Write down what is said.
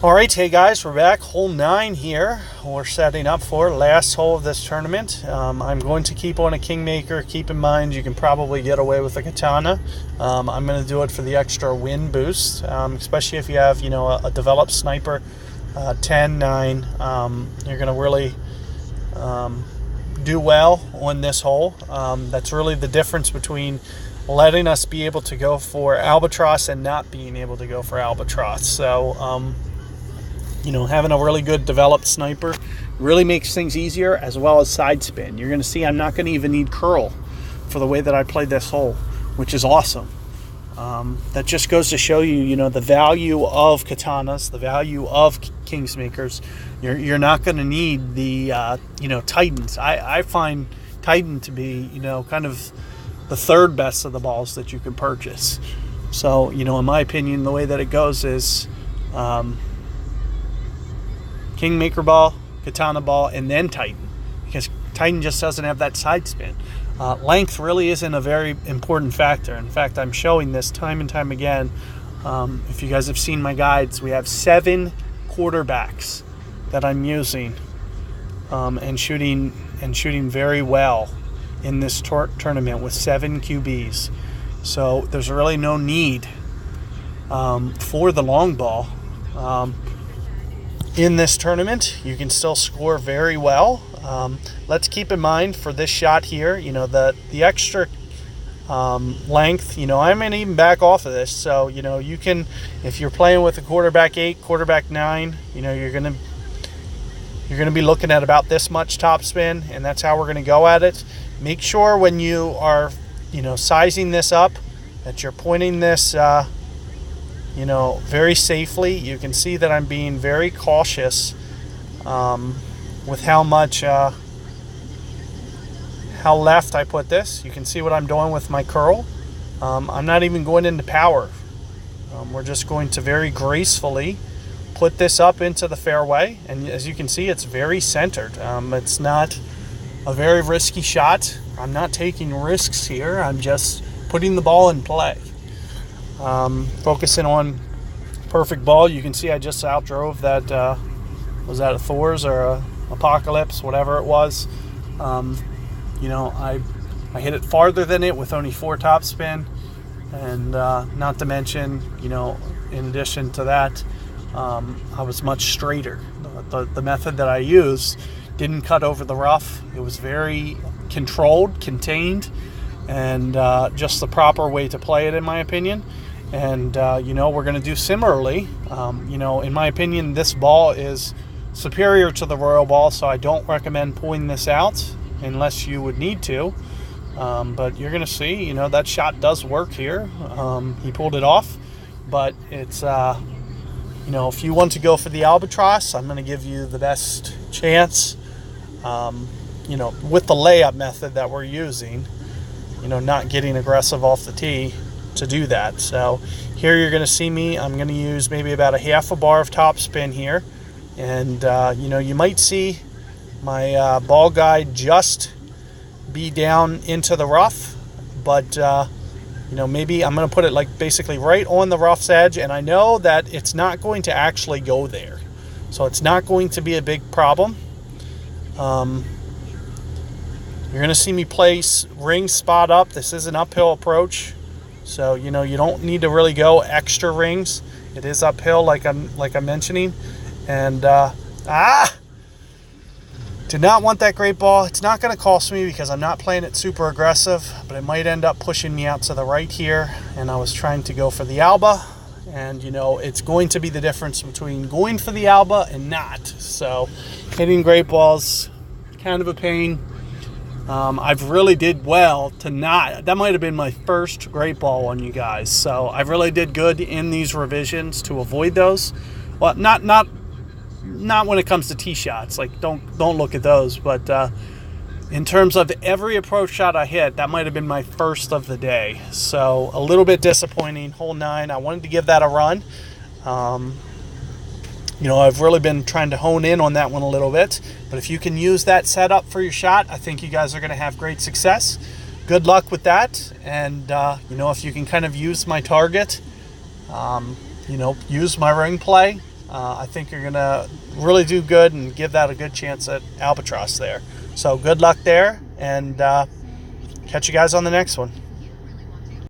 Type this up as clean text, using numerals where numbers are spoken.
All right, hey guys, we're back. Hole 9 here. We're setting up for last hole of this tournament. I'm going to keep on a Kingmaker. Keep in mind, you can probably get away with a Katana. I'm going to do it for the extra wind boost, especially if you have, a developed sniper, 10, 9. You're going to really do well on this hole. That's really the difference between letting us be able to go for Albatross and not being able to go for Albatross. So, having a really good developed sniper really makes things easier, as well as side spin. You're going to see I'm not going to even need curl for the way that I played this hole, which is awesome. That just goes to show you, the value of katanas, the value of Kingsmakers. You're not going to need the, Titans. I find Titan to be, kind of the third best of the balls that you can purchase. So, in my opinion, the way that it goes is Kingmaker ball, Katana ball, and then Titan, because Titan just doesn't have that side spin. Length really isn't a very important factor. In fact, I'm showing this time and time again. If you guys have seen my guides, we have 7 quarterbacks that I'm using and shooting very well in this tournament with 7 QBs. So there's really no need for the long ball. In this tournament, you can still score very well. Let's keep in mind for this shot here, the extra length, I might even back off of this. So, you can, if you're playing with a quarterback 8, quarterback 9, you're gonna be looking at about this much top spin, and that's how we're gonna go at it. Make sure when you are, sizing this up, that you're pointing this very safely. You can see that I'm being very cautious with how much, how left I put this. You can see what I'm doing with my curl. I'm not even going into power. We're just going to very gracefully put this up into the fairway. And as you can see, it's very centered. It's not a very risky shot. I'm not taking risks here. I'm just putting the ball in play. Focusing on perfect ball. You can see I just outdrove that, was that a Thor's or a Apocalypse, whatever it was. I hit it farther than it with only 4 top spin, and not to mention, in addition to that, I was much straighter. The method that I used didn't cut over the rough. It was very controlled, contained, and just the proper way to play it, in my opinion. And, we're going to do similarly. In my opinion, this ball is superior to the Royal ball, so I don't recommend pulling this out unless you would need to. But you're going to see, that shot does work here. He pulled it off, but it's, if you want to go for the Albatross, I'm going to give you the best chance, with the layup method that we're using, not getting aggressive off the tee to do that. So here you're going to see me, I'm going to use maybe about a half a bar of top spin here, and you might see my ball guide just be down into the rough, but maybe I'm going to put it like basically right on the rough's edge, and I know that it's not going to actually go there, so it's not going to be a big problem. You're going to see me place ring spot up. This is an uphill approach, so you don't need to really go extra rings. It is uphill, like I'm mentioning, and did not want that great ball. It's not going to cost me because I'm not playing it super aggressive, but it might end up pushing me out to the right here, and I was trying to go for the Alba, and it's going to be the difference between going for the Alba and not. So hitting great balls, kind of a pain. I've really did well to not, that might have been my first great ball on you guys. So I really did good in these revisions to avoid those. Well, not when it comes to tee shots, like don't look at those, but in terms of every approach shot I hit, that might have been my first of the day. So a little bit disappointing. Hole 9, I wanted to give that a run. I've really been trying to hone in on that one a little bit, but if you can use that setup for your shot, I think you guys are going to have great success. Good luck with that. And if you can kind of use my target, use my ring play, I think you're going to really do good and give that a good chance at albatross there. So good luck there, and catch you guys on the next one.